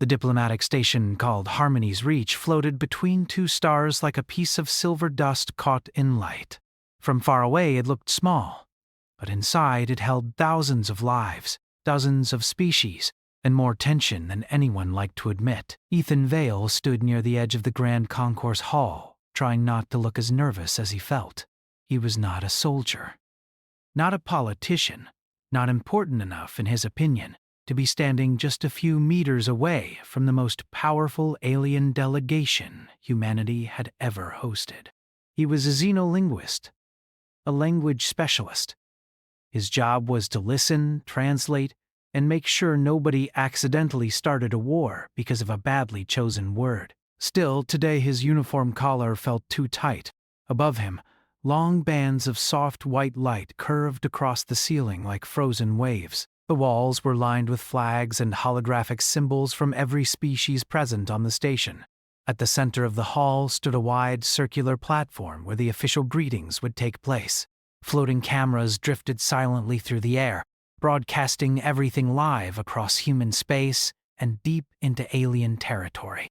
The diplomatic station called Harmony's Reach floated between two stars like a piece of silver dust caught in light. From far away it looked small, but inside it held thousands of lives, dozens of species, and more tension than anyone liked to admit. Ethan Vale stood near the edge of the Grand Concourse Hall, trying not to look as nervous as he felt. He was not a soldier, not a politician, not important enough in his opinion to be standing just a few meters away from the most powerful alien delegation humanity had ever hosted. He was a xenolinguist, a language specialist. His job was to listen, translate, and make sure nobody accidentally started a war because of a badly chosen word. Still, today his uniform collar felt too tight. Above him, long bands of soft white light curved across the ceiling like frozen waves. The walls were lined with flags and holographic symbols from every species present on the station. At the center of the hall stood a wide circular platform where the official greetings would take place. Floating cameras drifted silently through the air, broadcasting everything live across human space and deep into alien territory.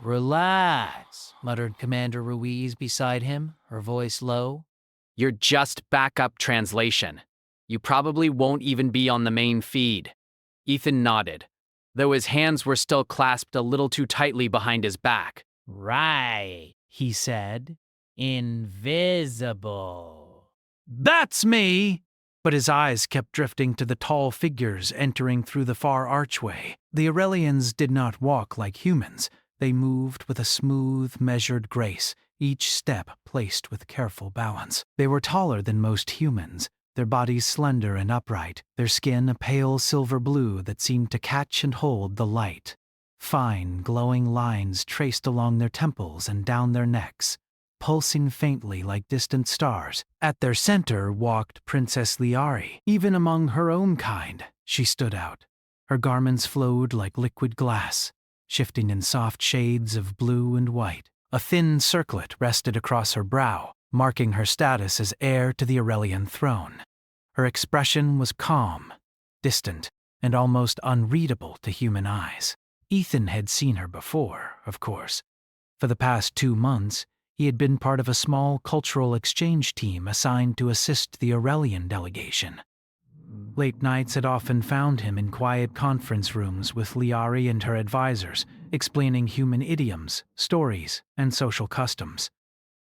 "Relax," muttered Commander Ruiz beside him, her voice low. "You're just backup translation. You probably won't even be on the main feed." Ethan nodded, though his hands were still clasped a little too tightly behind his back. "Right," he said. "Invisible." "That's me!" But his eyes kept drifting to the tall figures entering through the far archway. The Aurelians did not walk like humans. They moved with a smooth, measured grace, each step placed with careful balance. They were taller than most humans, their bodies slender and upright, their skin a pale silver blue that seemed to catch and hold the light. Fine, glowing lines traced along their temples and down their necks, pulsing faintly like distant stars. At their center walked Princess Liari. Even among her own kind, she stood out. Her garments flowed like liquid glass, shifting in soft shades of blue and white. A thin circlet rested across her brow, marking her status as heir to the Aurelian throne. Her expression was calm, distant, and almost unreadable to human eyes. Ethan had seen her before, of course. For the past 2 months, he had been part of a small cultural exchange team assigned to assist the Aurelian delegation. Late nights had often found him in quiet conference rooms with Liari and her advisors, explaining human idioms, stories, and social customs.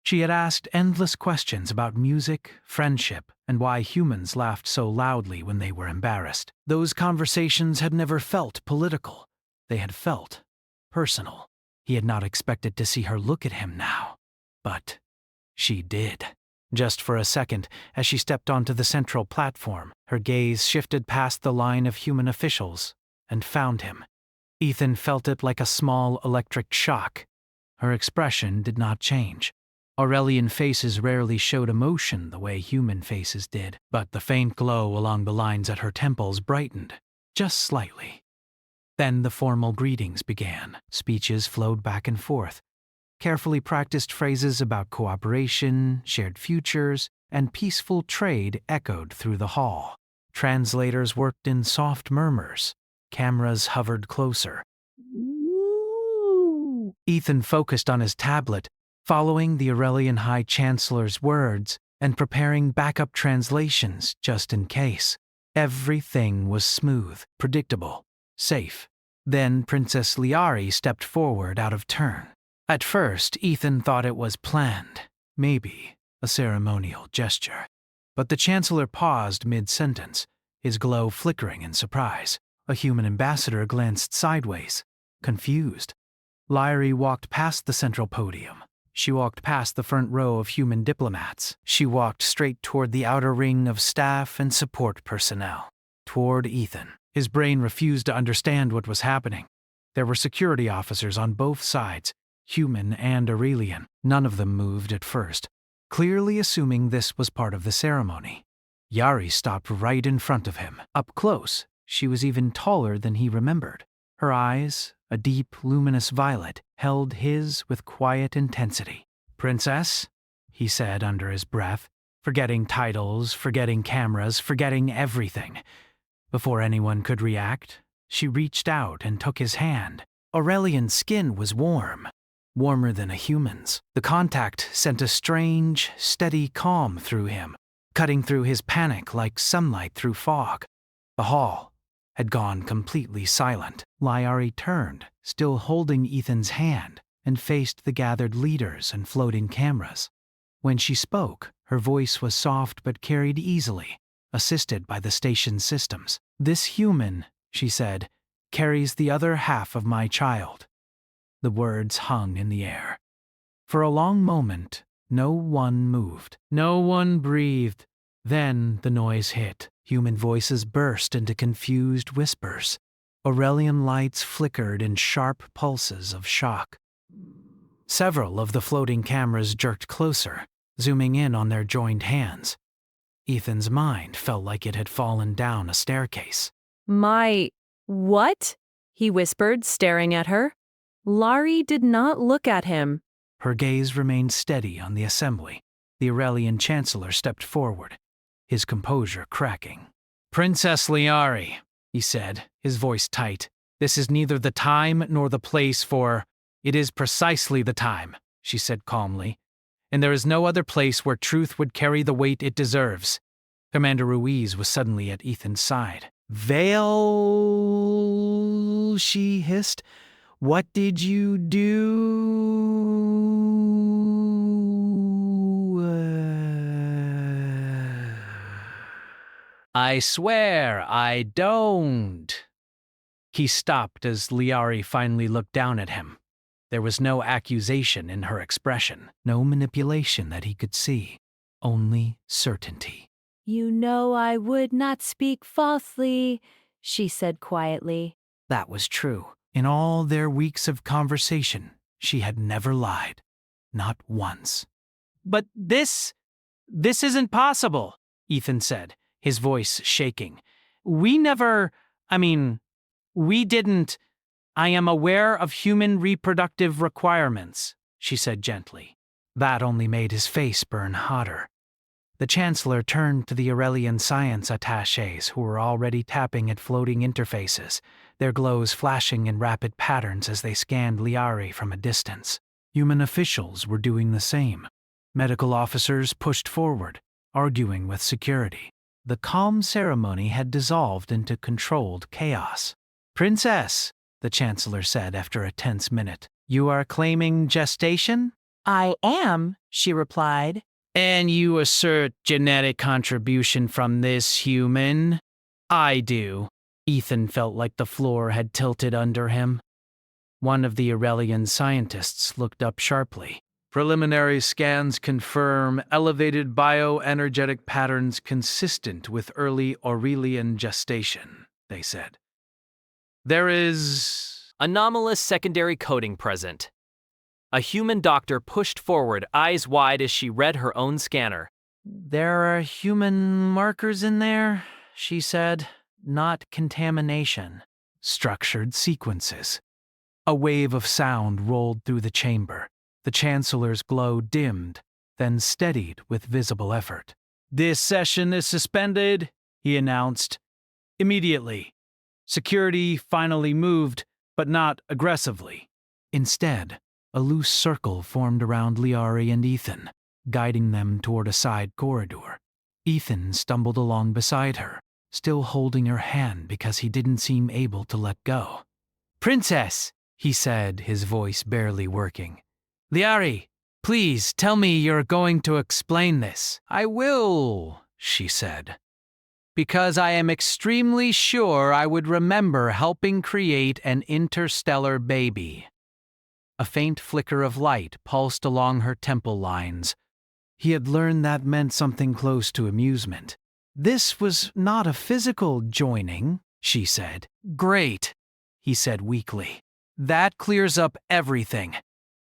She had asked endless questions about music, friendship, and why humans laughed so loudly when they were embarrassed. Those conversations had never felt political. They had felt personal. He had not expected to see her look at him now, but she did. Just for a second, as she stepped onto the central platform, her gaze shifted past the line of human officials and found him. Ethan felt it like a small electric shock. Her expression did not change. Aurelian faces rarely showed emotion the way human faces did, but the faint glow along the lines at her temples brightened, just slightly. Then the formal greetings began. Speeches flowed back and forth. Carefully practiced phrases about cooperation, shared futures, and peaceful trade echoed through the hall. Translators worked in soft murmurs. Cameras hovered closer. Ethan focused on his tablet, following the Aurelian High Chancellor's words and preparing backup translations just in case. Everything was smooth, predictable, safe. Then Princess Liari stepped forward out of turn. At first, Ethan thought it was planned, maybe a ceremonial gesture. But the Chancellor paused mid-sentence, his glow flickering in surprise. A human ambassador glanced sideways, confused. Liari walked past the central podium. She walked past the front row of human diplomats. She walked straight toward the outer ring of staff and support personnel, toward Ethan. His brain refused to understand what was happening. There were security officers on both sides, human and Aurelian. None of them moved at first, clearly assuming this was part of the ceremony. Yari stopped right in front of him. Up close, she was even taller than he remembered. Her eyes, a deep, luminous violet, held his with quiet intensity. "Princess," he said under his breath, forgetting titles, forgetting cameras, forgetting everything. Before anyone could react, She reached out and took his hand. Aurelian's skin was warm, warmer than a human's. The contact sent a strange, steady calm through him, cutting through his panic like sunlight through fog. The hall had gone completely silent. Liari turned, still holding Ethan's hand, and faced the gathered leaders and floating cameras. When she spoke, her voice was soft but carried easily, assisted by the station's systems. "This human," she said, "carries the other half of my child." The words hung in the air. For a long moment, no one moved. No one breathed. Then the noise hit. Human voices burst into confused whispers. Aurelian lights flickered in sharp pulses of shock. Several of the floating cameras jerked closer, zooming in on their joined hands. Ethan's mind felt like it had fallen down a staircase. What? He whispered, staring at her. Lari did not look at him. Her gaze remained steady on the assembly. The Aurelian Chancellor stepped forward, his composure cracking. "Princess Liari," he said, his voice tight. "This is neither the time nor the place for—" "It is precisely the time," she said calmly. "And there is no other place where truth would carry the weight it deserves." Commander Ruiz was suddenly at Ethan's side. "Vale," she hissed. "What did you do?" "I swear I don't." He stopped as Liari finally looked down at him. There was no accusation in her expression, no manipulation that he could see, only certainty. "You know I would not speak falsely," she said quietly. That was true. In all their weeks of conversation, she had never lied. Not once. "But this isn't possible," Ethan said, his voice shaking. We didn't. "I am aware of human reproductive requirements," she said gently. That only made his face burn hotter. The Chancellor turned to the Aurelian science attachés who were already tapping at floating interfaces, their glows flashing in rapid patterns as they scanned Liari from a distance. Human officials were doing the same. Medical officers pushed forward, arguing with security. The calm ceremony had dissolved into controlled chaos. "Princess," the Chancellor said after a tense minute, "you are claiming gestation?" "I am," she replied. "And you assert genetic contribution from this human?" "I do." Ethan felt like the floor had tilted under him. One of the Aurelian scientists looked up sharply. "Preliminary scans confirm elevated bioenergetic patterns consistent with early Aurelian gestation," they said. "There is anomalous secondary coding present." A human doctor pushed forward, eyes wide as she read her own scanner. "There are human markers in there," she said. "Not contamination. Structured sequences." A wave of sound rolled through the chamber. The Chancellor's glow dimmed, then steadied with visible effort. "This session is suspended," he announced. "Immediately. Security finally moved, but not aggressively." Instead, a loose circle formed around Liari and Ethan, guiding them toward a side corridor. Ethan stumbled along beside her, still holding her hand because he didn't seem able to let go. "Princess," he said, his voice barely working. "Liari, please tell me you're going to explain this." "I will," she said, "because I am extremely sure I would remember helping create an interstellar baby." A faint flicker of light pulsed along her temple lines. He had learned that meant something close to amusement. "This was not a physical joining," she said. "Great," he said weakly. "That clears up everything."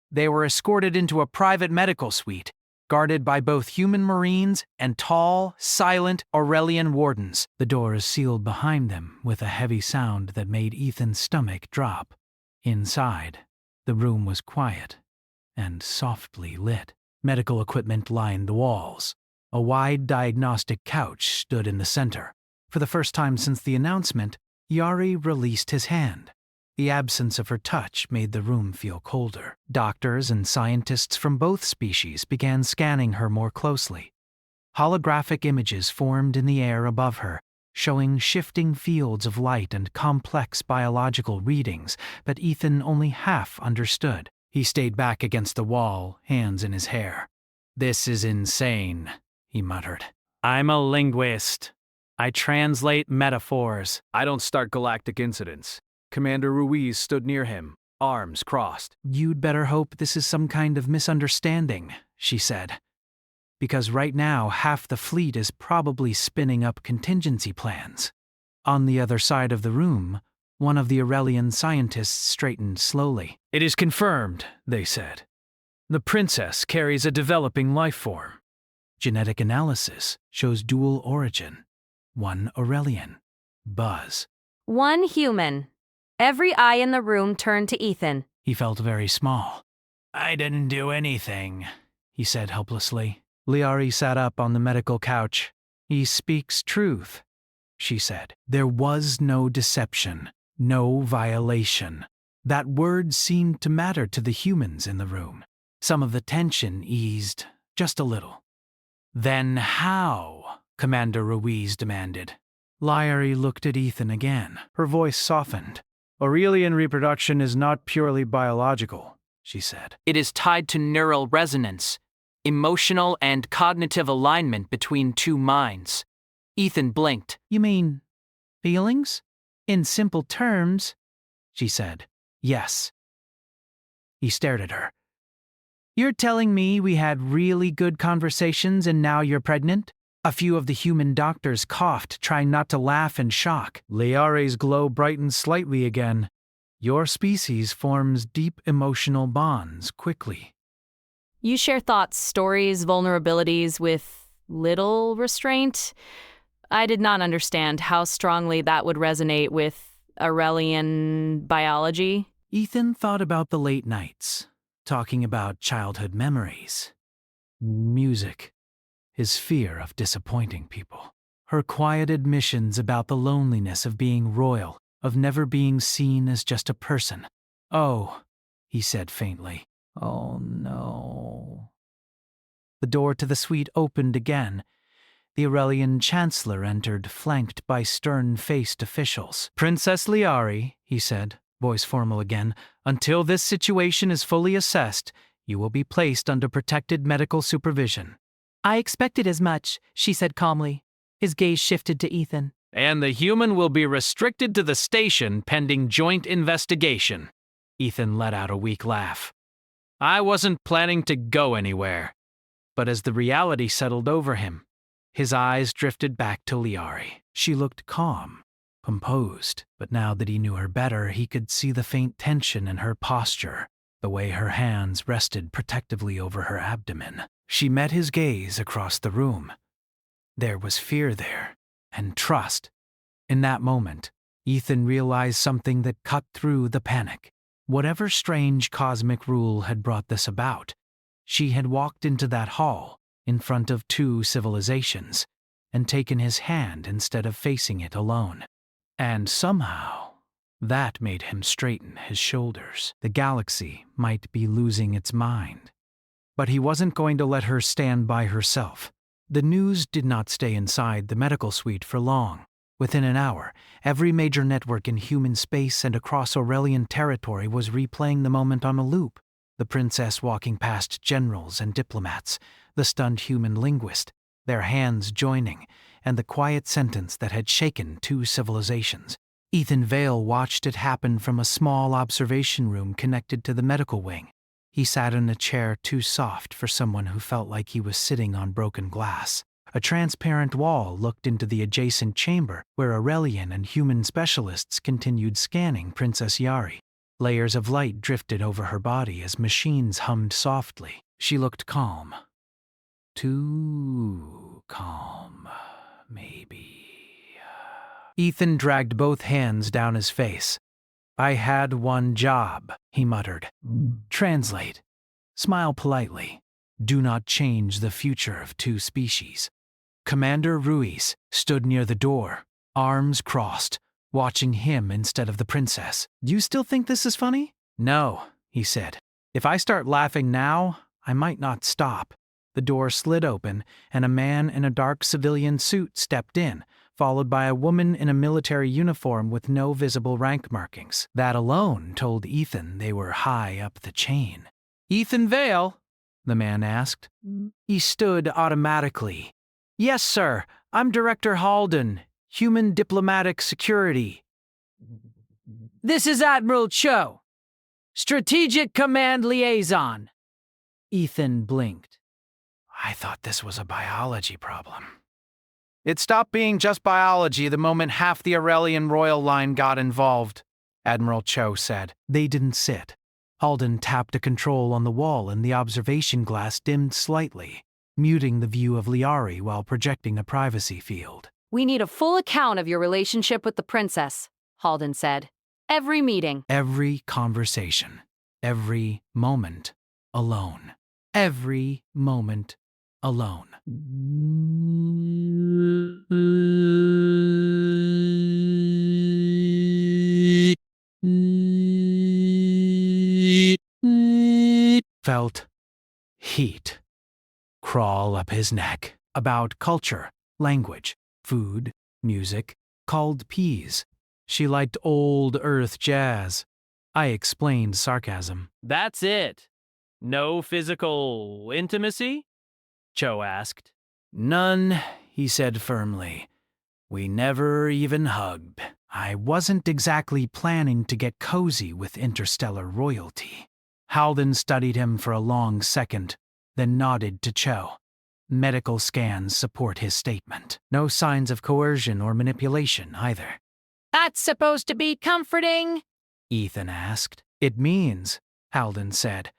They were escorted into a private medical suite, guarded by both human marines and tall, silent Aurelian wardens. The doors sealed behind them with a heavy sound that made Ethan's stomach drop. Inside, the room was quiet and softly lit. Medical equipment lined the walls. A wide diagnostic couch stood in the center. For the first time since the announcement, Yari released his hand. The absence of her touch made the room feel colder. Doctors and scientists from both species began scanning her more closely. Holographic images formed in the air above her, showing shifting fields of light and complex biological readings, but Ethan only half understood. He stayed back against the wall, hands in his hair. "This is insane," he muttered. "I'm a linguist. I translate metaphors." "I don't start galactic incidents." Commander Ruiz stood near him, arms crossed. "You'd better hope this is some kind of misunderstanding," she said. "Because right now half the fleet is probably spinning up contingency plans." On the other side of the room, one of the Aurelian scientists straightened slowly. "It is confirmed," they said. "The princess carries a developing life form. Genetic analysis shows dual origin. One Aurelian. Buzz." One human. Every eye in the room turned to Ethan. He felt very small. "I didn't do anything," he said helplessly. Liari sat up on the medical couch. "He speaks truth," she said. "There was no deception, no violation." That word seemed to matter to the humans in the room. Some of the tension eased, just a little. "Then how?" Commander Ruiz demanded. Liari looked at Ethan again. Her voice softened. "Aurelian reproduction is not purely biological," she said. "It is tied to neural resonance, emotional and cognitive alignment between two minds." Ethan blinked. "You mean feelings? In simple terms?" she said. "Yes." He stared at her. "You're telling me we had really good conversations and now you're pregnant?" A few of the human doctors coughed, trying not to laugh in shock. Liari's glow brightened slightly again. "Your species forms deep emotional bonds quickly." You share thoughts, stories, vulnerabilities with little restraint. I did not understand how strongly that would resonate with Aurelian biology. Ethan thought about the late nights, talking about childhood memories, music, his fear of disappointing people, her quiet admissions about the loneliness of being royal, of never being seen as just a person. "Oh," he said faintly. "Oh no." The door to the suite opened again. The Aurelian chancellor entered, flanked by stern-faced officials. "Princess Liari," he said, voice formal again, "until this situation is fully assessed, you will be placed under protected medical supervision." "I expected as much," she said calmly. His gaze shifted to Ethan. "And the human will be restricted to the station pending joint investigation." Ethan let out a weak laugh. "I wasn't planning to go anywhere." But as the reality settled over him, his eyes drifted back to Liari. She looked calm, composed, but now that he knew her better, he could see the faint tension in her posture, the way her hands rested protectively over her abdomen. She met his gaze across the room. There was fear there, and trust. In that moment, Ethan realized something that cut through the panic. Whatever strange cosmic rule had brought this about, she had walked into that hall, in front of two civilizations, and taken his hand instead of facing it alone. And somehow, that made him straighten his shoulders. The galaxy might be losing its mind. But he wasn't going to let her stand by herself. The news did not stay inside the medical suite for long. Within an hour, every major network in human space and across Aurelian territory was replaying the moment on a loop. The princess walking past generals and diplomats, the stunned human linguist, their hands joining, and the quiet sentence that had shaken two civilizations. Ethan Vale watched it happen from a small observation room connected to the medical wing. He sat in a chair too soft for someone who felt like he was sitting on broken glass. A transparent wall looked into the adjacent chamber where Aurelian and human specialists continued scanning Princess Yari. Layers of light drifted over her body as machines hummed softly. She looked calm. Too calm, maybe. Ethan dragged both hands down his face. "I had one job," he muttered. "Translate. Smile politely. Do not change the future of two species." Commander Ruiz stood near the door, arms crossed, watching him instead of the princess. Do you still think this is funny? No, he said. If I start laughing now, I might not stop. The door slid open, and a man in a dark civilian suit stepped in, followed by a woman in a military uniform with no visible rank markings. That alone told Ethan they were high up the chain. "Ethan Vale?" the man asked. He stood automatically. "Yes, sir. I'm Director Halden, Human Diplomatic Security." This is Admiral Cho, Strategic Command Liaison. Ethan blinked. I thought this was a biology problem. It stopped being just biology the moment half the Aurelian royal line got involved, Admiral Cho said. They didn't sit. Halden tapped a control on the wall and the observation glass dimmed slightly, muting the view of Liari while projecting a privacy field. We need a full account of your relationship with the princess, Halden said. Every meeting. Every conversation. Every moment alone. Every moment alone. Felt heat crawl up his neck about culture, language, food, music, called peas. She liked old earth jazz. I explained sarcasm. That's it. No physical intimacy? Cho asked. None, he said firmly. We never even hugged. I wasn't exactly planning to get cozy with interstellar royalty. Halden studied him for a long second, then nodded to Cho. Medical scans support his statement. No signs of coercion or manipulation either. That's supposed to be comforting, Ethan asked. It means, Halden said,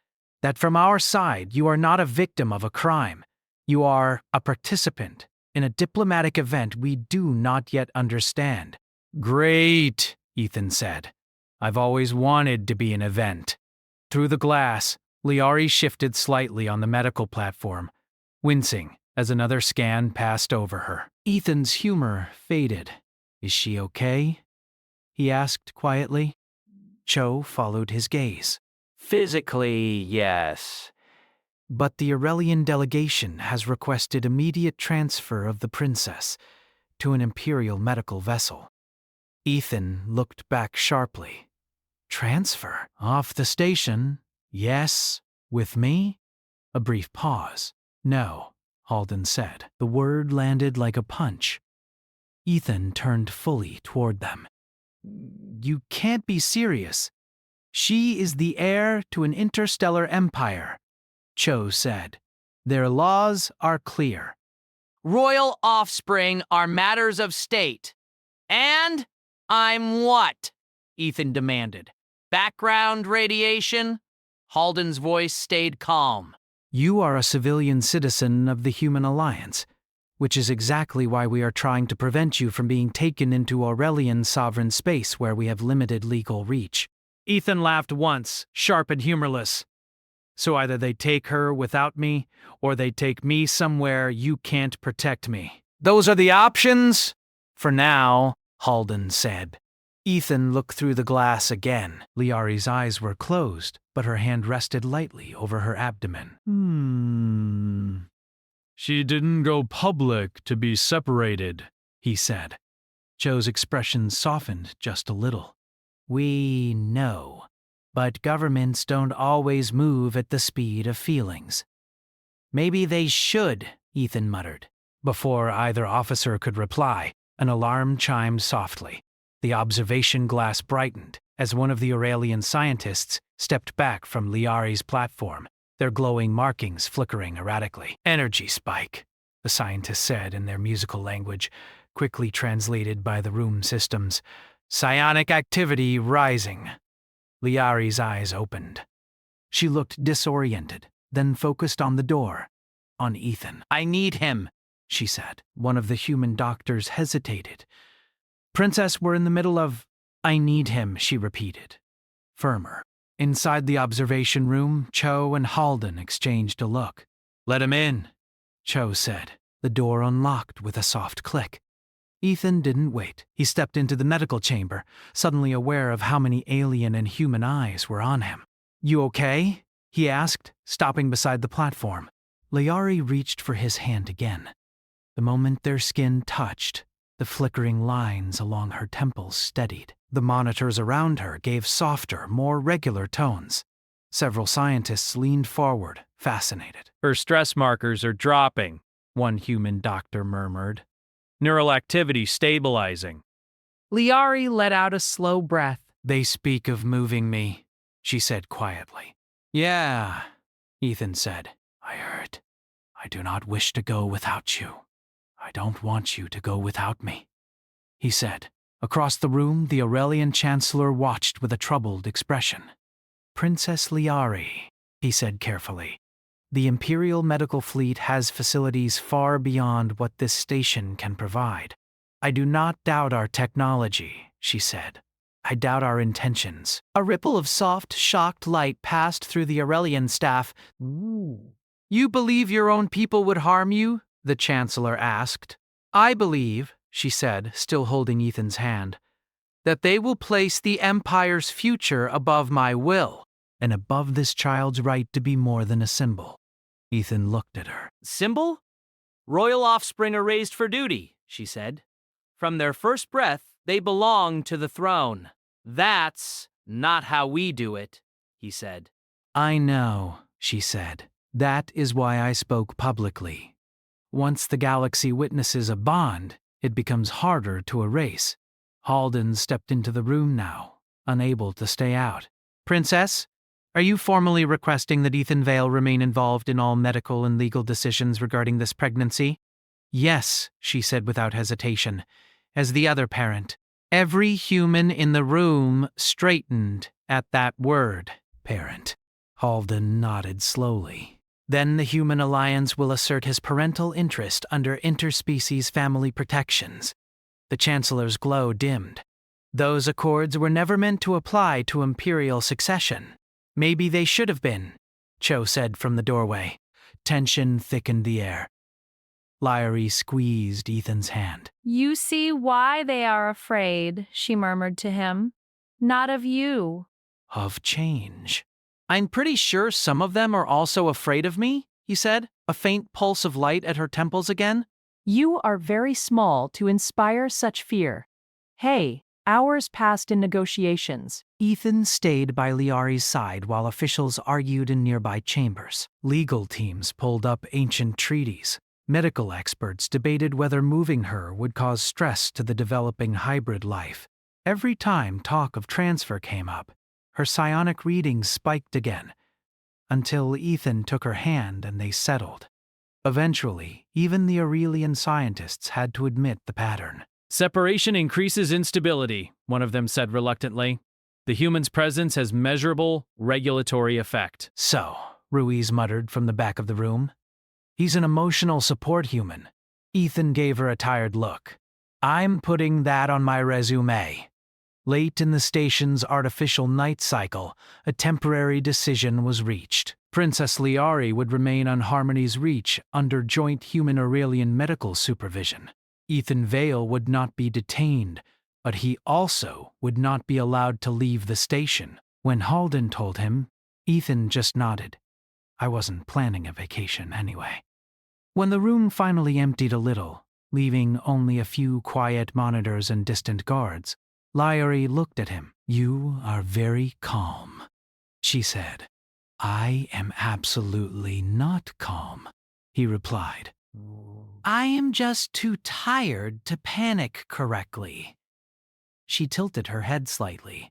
that from our side you are not a victim of a crime. You are a participant in a diplomatic event we do not yet understand. Great, Ethan said. I've always wanted to be an event. Through the glass, Liari shifted slightly on the medical platform, wincing as another scan passed over her. Ethan's humor faded. Is she okay? He asked quietly. Cho followed his gaze. Physically, yes. But the Aurelian delegation has requested immediate transfer of the princess to an imperial medical vessel. Ethan looked back sharply. Transfer? Off the station? Yes. With me? A brief pause. No, Halden said. The word landed like a punch. Ethan turned fully toward them. You can't be serious. She is the heir to an interstellar empire, Cho said. Their laws are clear. royal offspring are matters of state. And I'm what? Ethan demanded. Background radiation? Halden's voice stayed calm. You are a civilian citizen of the Human Alliance, which is exactly why we are trying to prevent you from being taken into Aurelian sovereign space where we have limited legal reach. Ethan laughed once, sharp and humorless. So either they take her without me, or they take me somewhere you can't protect me. Those are the options? For now, Halden said. Ethan looked through the glass again. Liari's eyes were closed, but her hand rested lightly over her abdomen. She didn't go public to be separated, he said. Joe's expression softened just a little. We know, but governments don't always move at the speed of feelings. Maybe they should, Ethan muttered. Before either officer could reply, an alarm chimed softly. The observation glass brightened as one of the Aurelian scientists stepped back from Liari's platform, their glowing markings flickering erratically. Energy spike, the scientist said in their musical language, quickly translated by the room systems. Psionic activity rising. Liari's eyes opened. She looked disoriented, then focused on the door, on Ethan. I need him, she said. One of the human doctors hesitated. Princess, we're in the middle of... I need him, she repeated, firmer. Inside the observation room, Cho and Halden exchanged a look. Let him in, Cho said. The door unlocked with a soft click. Ethan didn't wait. He stepped into the medical chamber, suddenly aware of how many alien and human eyes were on him. "You okay?" he asked, stopping beside the platform. Liari reached for his hand again. The moment their skin touched, the flickering lines along her temples steadied. The monitors around her gave softer, more regular tones. Several scientists leaned forward, fascinated. "Her stress markers are dropping," one human doctor murmured. "Neural activity stabilizing." Liari let out a slow breath. "They speak of moving me," she said quietly. "Yeah," Ethan said. "I heard. I do not wish to go without you. I don't want you to go without me," he said. Across the room, the Aurelian Chancellor watched with a troubled expression. "Princess Liari," he said carefully, "the Imperial Medical Fleet has facilities far beyond what this station can provide. I do not doubt our technology," she said. "I doubt our intentions." A ripple of soft, shocked light passed through the Aurelian staff. "You believe your own people would harm you?" the Chancellor asked. "I believe," she said, still holding Ethan's hand, "that they will place the Empire's future above my will, and above this child's right to be more than a symbol." Ethan looked at her. "Symbol? Royal offspring are raised for duty," she said. "From their first breath, they belong to the throne." "That's not how we do it," he said. "I know," she said. "That is why I spoke publicly. Once the galaxy witnesses a bond, it becomes harder to erase." Halden stepped into the room now, unable to stay out. "Princess, are you formally requesting that Ethan Vale remain involved in all medical and legal decisions regarding this pregnancy?" "Yes," she said without hesitation, as the other parent. Every human in the room straightened at that word, parent. Halden nodded slowly. "Then the Human Alliance will assert his parental interest under interspecies family protections." The Chancellor's glow dimmed. "Those accords were never meant to apply to imperial succession. Maybe they should have been," Cho said from the doorway. Tension thickened the air. Liari squeezed Ethan's hand. You see why they are afraid, she murmured to him. Not of you. "Of change." "I'm pretty sure some of them are also afraid of me," he said, a faint pulse of light at her temples again. You are very small to inspire such fear. Hey, hours passed in negotiations. Ethan stayed by Liari's side while officials argued in nearby chambers. Legal teams pulled up ancient treaties. Medical experts debated whether moving her would cause stress to the developing hybrid life. Every time talk of transfer came up, her psionic readings spiked again, until Ethan took her hand and they settled. Eventually, even the Aurelian scientists had to admit the pattern. "Separation increases instability," one of them said reluctantly. "The human's presence has measurable regulatory effect." "So," Ruiz muttered from the back of the room, "he's an emotional support human." Ethan gave her a tired look. "I'm putting that on my resume." Late in the station's artificial night cycle, a temporary decision was reached. Princess Liari would remain on Harmony's reach under joint human-Aurelian medical supervision. Ethan Vale would not be detained, but he also would not be allowed to leave the station. When Halden told him, Ethan just nodded. "I wasn't planning a vacation anyway." When the room finally emptied a little, leaving only a few quiet monitors and distant guards, Liari looked at him. "You are very calm," she said. "I am absolutely not calm," he replied. "I am just too tired to panic correctly." She tilted her head slightly.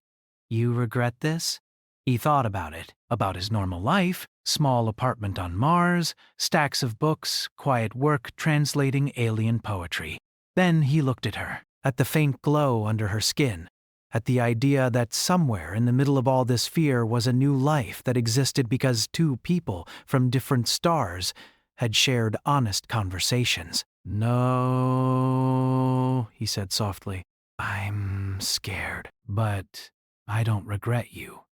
"You regret this?" He thought about it, about his normal life, small apartment on Mars, stacks of books, quiet work translating alien poetry. Then he looked at her, at the faint glow under her skin, at the idea that somewhere in the middle of all this fear was a new life that existed because two people from different stars had shared honest conversations. "No," he said softly. "I'm scared, but I don't regret you."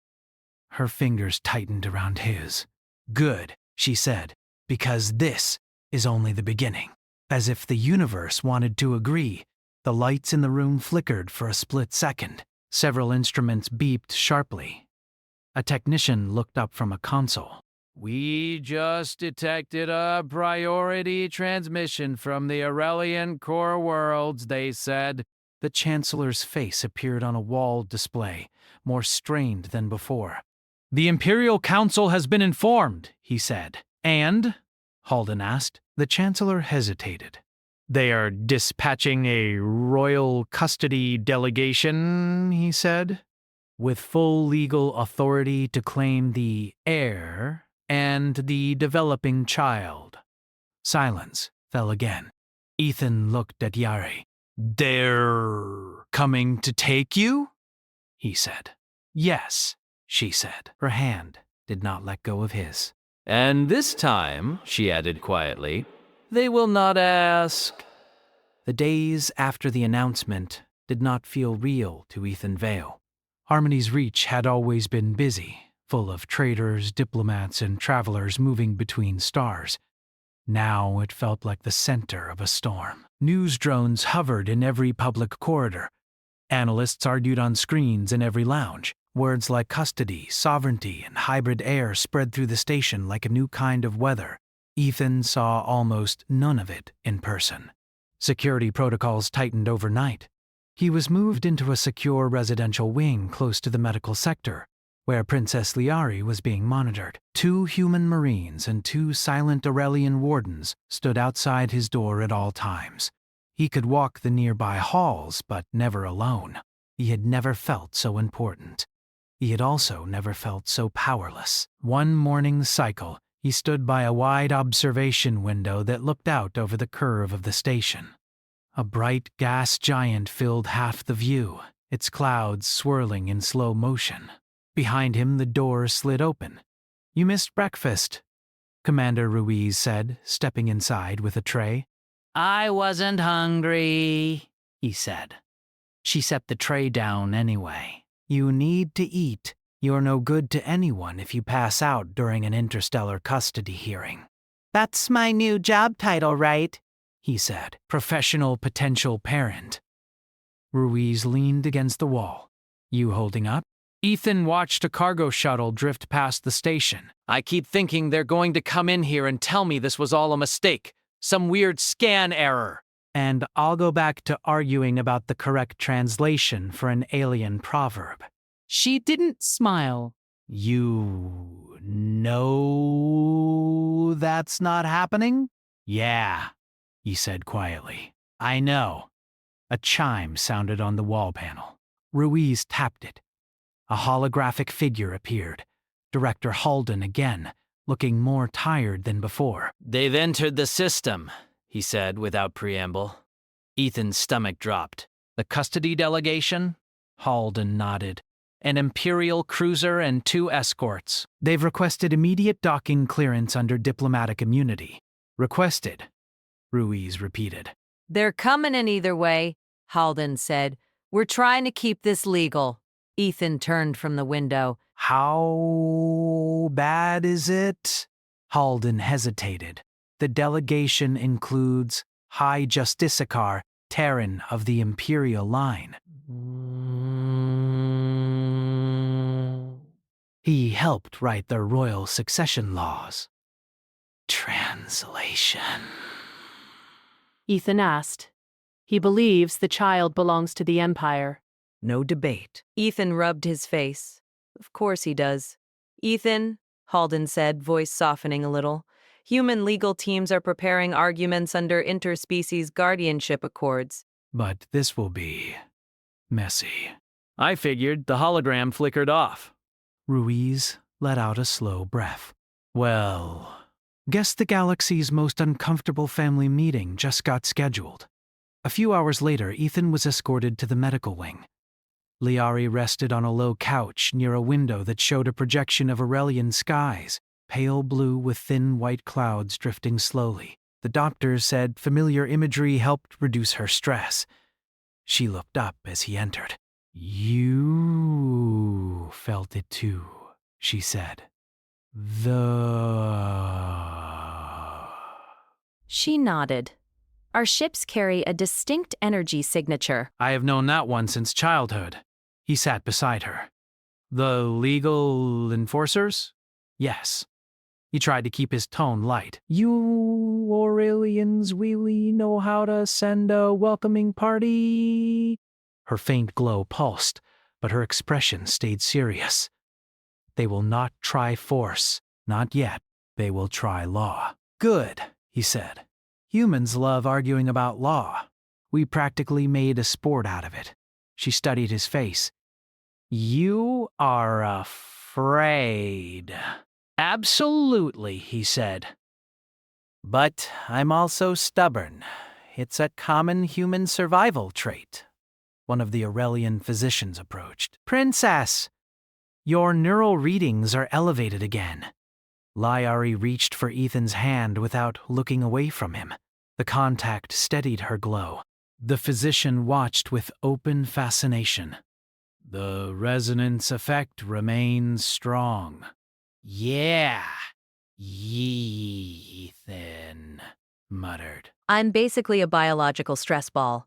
Her fingers tightened around his. "Good," she said, "because this is only the beginning." As if the universe wanted to agree, The lights in the room flickered for a split second. Several instruments beeped sharply. A technician looked up from a console. We just detected a priority transmission from the Aurelian core worlds, they said. The Chancellor's face appeared on a wall display, more strained than before. The Imperial Council has been informed, he said. And? Halden asked. The Chancellor hesitated. They are dispatching a royal custody delegation, he said, with full legal authority to claim the heir and the developing child. Silence fell again. Ethan looked at Yari. They're coming to take you? He said. Yes, she said. Her hand did not let go of his. And this time, she added quietly, they will not ask. The days after the announcement did not feel real to Ethan Vale. Harmony's Reach had always been busy, full of traders, diplomats, and travelers moving between stars. Now it felt like the center of a storm. News drones hovered in every public corridor. Analysts argued on screens in every lounge. Words like custody, sovereignty, and hybrid air spread through the station like a new kind of weather. Ethan saw almost none of it in person. Security protocols tightened overnight. He was moved into a secure residential wing close to the medical sector, where Princess Liari was being monitored. 2 human marines and 2 silent Aurelian wardens stood outside his door at all times. He could walk the nearby halls, but never alone. He had never felt so important. He had also never felt so powerless. One morning cycle, he stood by a wide observation window that looked out over the curve of the station. A bright gas giant filled half the view, its clouds swirling in slow motion. Behind him, the door slid open. You missed breakfast, Commander Ruiz said, stepping inside with a tray. I wasn't hungry, he said. She set the tray down anyway. You need to eat. You're no good to anyone if you pass out during an interstellar custody hearing. That's my new job title, right? He said. Professional potential parent. Ruiz leaned against the wall. You holding up? Ethan watched a cargo shuttle drift past the station. I keep thinking they're going to come in here and tell me this was all a mistake. Some weird scan error. And I'll go back to arguing about the correct translation for an alien proverb. She didn't smile. You know that's not happening? Yeah, he said quietly. I know. A chime sounded on the wall panel. Ruiz tapped it. A holographic figure appeared. Director Halden again, looking more tired than before. They've entered the system, he said without preamble. Ethan's stomach dropped. The custody delegation? Halden nodded. An Imperial cruiser and 2 escorts. They've requested immediate docking clearance under diplomatic immunity. Requested, Ruiz repeated. They're coming in either way, Halden said. We're trying to keep this legal. Ethan turned from the window. How bad is it? Halden hesitated. The delegation includes High Justiciar Terran of the Imperial line. He helped write the royal succession laws. Translation. Ethan asked. He believes the child belongs to the Empire. No debate. Ethan rubbed his face. Of course he does. Ethan, Halden said, voice softening a little, human legal teams are preparing arguments under interspecies guardianship accords. But this will be messy. I figured the hologram flickered off. Ruiz let out a slow breath. Well, guess the galaxy's most uncomfortable family meeting just got scheduled. A few hours later, Ethan was escorted to the medical wing. Liari rested on a low couch near a window that showed a projection of Aurelian skies, pale blue with thin white clouds drifting slowly. The doctors said familiar imagery helped reduce her stress. She looked up as he entered. You felt it too, she said. She nodded. Our ships carry a distinct energy signature. I have known that one since childhood. He sat beside her. The legal enforcers? Yes. He tried to keep his tone light. You Aurelians really know how to send a welcoming party? Her faint glow pulsed, but her expression stayed serious. They will not try force. Not yet. They will try law. Good, he said. Humans love arguing about law. We practically made a sport out of it. She studied his face. You are afraid. Absolutely, he said. But I'm also stubborn. It's a common human survival trait. One of the Aurelian physicians approached. Princess, your neural readings are elevated again. Liari reached for Ethan's hand without looking away from him. The contact steadied her glow. The physician watched with open fascination. The resonance effect remains strong. Yeah, Ethan muttered. I'm basically a biological stress ball.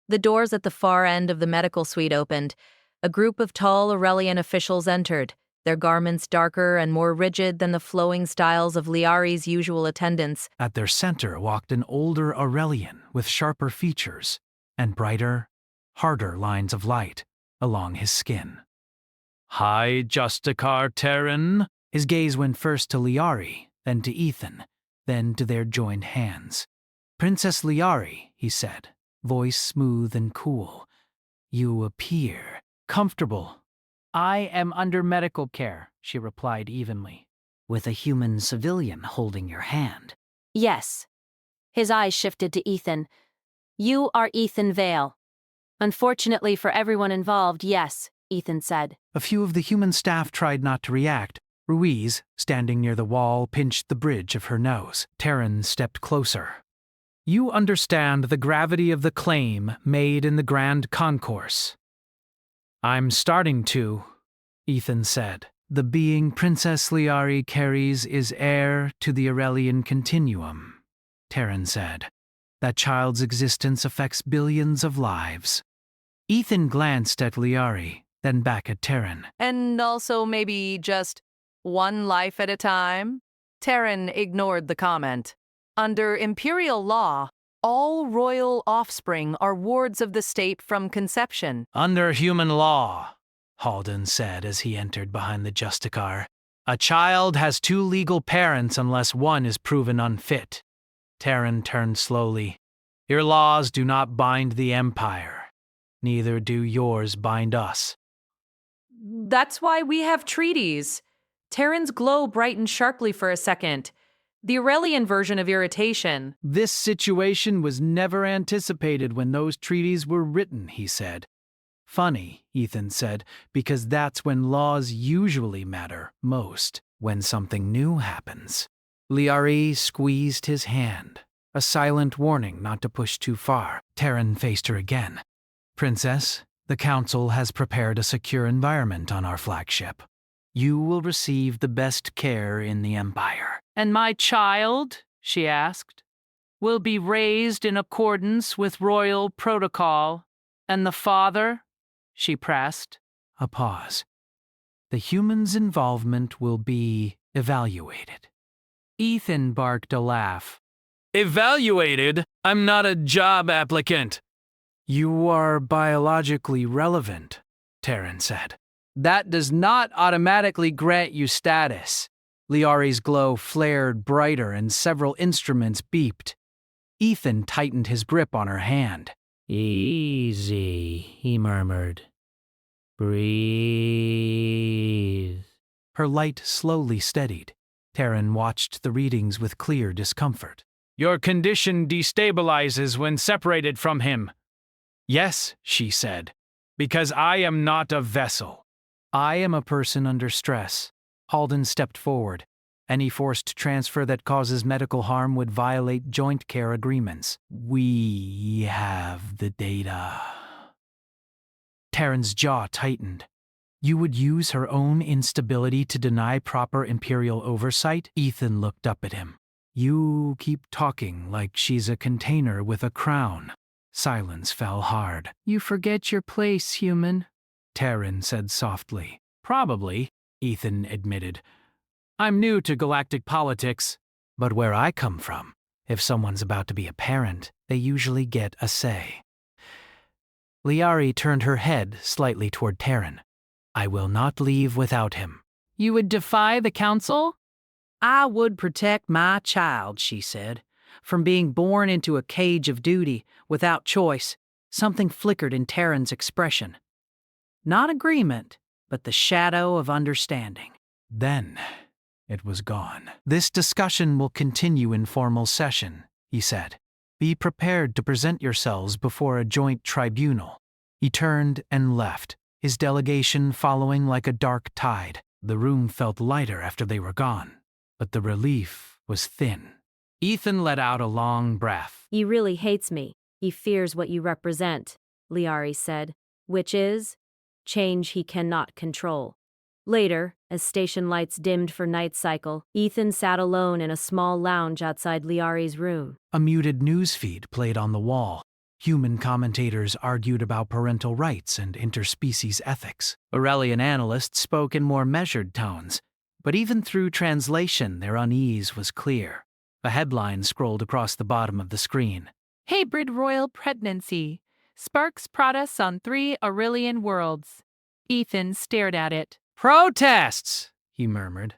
The doors at the far end of the medical suite opened. A group of tall Aurelian officials entered, their garments darker and more rigid than the flowing styles of Liari's usual attendants. At their center walked an older Aurelian with sharper features and brighter, harder lines of light along his skin. Hi, Justicar Terran. His gaze went first to Liari, then to Ethan, then to their joined hands. Princess Liari, he said, voice smooth and cool. You appear comfortable. I am under medical care, she replied evenly. With a human civilian holding your hand. Yes. His eyes shifted to Ethan. You are Ethan Vale. Unfortunately for everyone involved, yes, Ethan said. A few of the human staff tried not to react. Ruiz, standing near the wall, pinched the bridge of her nose. Terran stepped closer. You understand the gravity of the claim made in the Grand Concourse. I'm starting to, Ethan said. The being Princess Liari carries is heir to the Aurelian continuum, Terran said. That child's existence affects billions of lives. Ethan glanced at Liari, then back at Terran. And also maybe just one life at a time? Terran ignored the comment. Under imperial law, all royal offspring are wards of the state from conception. Under human law, Halden said as he entered behind the Justicar, a child has two legal parents unless one is proven unfit. Terran turned slowly. Your laws do not bind the Empire. Neither do yours bind us. That's why we have treaties. Terran's glow brightened sharply for a second. The Aurelian version of irritation. This situation was never anticipated when those treaties were written, he said. Funny, Ethan said, because that's when laws usually matter most, when something new happens. Liari squeezed his hand, a silent warning not to push too far. Terran faced her again. Princess, the Council has prepared a secure environment on our flagship. You will receive the best care in the Empire. And my child, she asked, will be raised in accordance with royal protocol. And the father, she pressed. A pause. The human's involvement will be evaluated. Ethan barked a laugh. Evaluated? I'm not a job applicant. You are biologically relevant, Terran said. That does not automatically grant you status. Liari's glow flared brighter and several instruments beeped. Ethan tightened his grip on her hand. Easy, he murmured. Breathe. Her light slowly steadied. Terran watched the readings with clear discomfort. Your condition destabilizes when separated from him. Yes, she said, because I am not a vessel. I am a person under stress. Halden stepped forward. Any forced transfer that causes medical harm would violate joint care agreements. We have the data. Terran's jaw tightened. You would use her own instability to deny proper Imperial oversight? Ethan looked up at him. You keep talking like she's a container with a crown. Silence fell hard. You forget your place, human, Taryn said softly. Probably, Ethan admitted. I'm new to galactic politics. But where I come from, if someone's about to be a parent, they usually get a say. Liari turned her head slightly toward Taryn. I will not leave without him. You would defy the council? I would protect my child, she said, from being born into a cage of duty without choice. Something flickered in Taryn's expression. Not agreement, but the shadow of understanding. Then it was gone. This discussion will continue in formal session, he said. Be prepared to present yourselves before a joint tribunal. He turned and left, his delegation following like a dark tide. The room felt lighter after they were gone, but the relief was thin. Ethan let out a long breath. He really hates me. He fears what you represent, Liari said, which is change he cannot control. Later, as station lights dimmed for night cycle, Ethan sat alone in a small lounge outside Liari's room. A muted newsfeed played on the wall. Human commentators argued about parental rights and interspecies ethics. Aurelian analysts spoke in more measured tones, but even through translation their unease was clear. A headline scrolled across the bottom of the screen. Hybrid royal pregnancy sparks protests on 3 Aurelian worlds. Ethan stared at it. Protests, he murmured.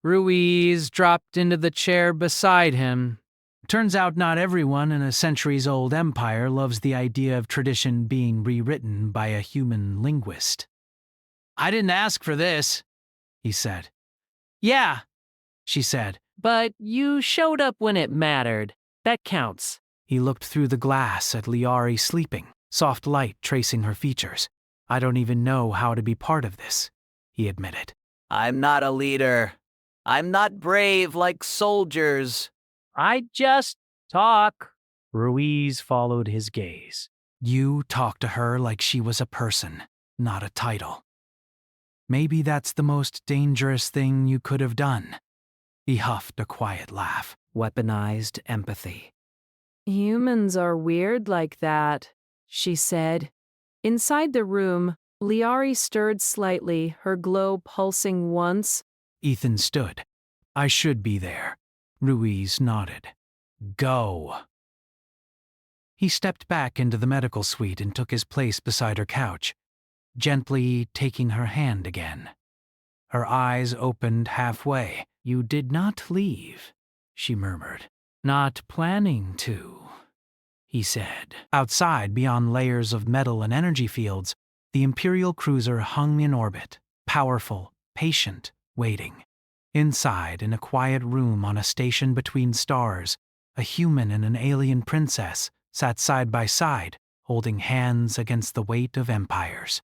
Ruiz dropped into the chair beside him. Turns out not everyone in a centuries-old empire loves the idea of tradition being rewritten by a human linguist. I didn't ask for this, he said. Yeah, she said. But you showed up when it mattered. That counts. He looked through the glass at Liari sleeping, soft light tracing her features. I don't even know how to be part of this, he admitted. I'm not a leader. I'm not brave like soldiers. I just talk. Ruiz followed his gaze. You talk to her like she was a person, not a title. Maybe that's the most dangerous thing you could have done. He huffed a quiet laugh. Weaponized empathy. Humans are weird like that, she said. Inside the room, Liari stirred slightly, her glow pulsing once. Ethan stood. I should be there. Ruiz nodded. Go. He stepped back into the medical suite and took his place beside her couch, gently taking her hand again. Her eyes opened halfway. You did not leave, she murmured. Not planning to, he said. Outside, beyond layers of metal and energy fields, the Imperial cruiser hung in orbit, powerful, patient, waiting. Inside, in a quiet room on a station between stars, a human and an alien princess sat side by side, holding hands against the weight of empires.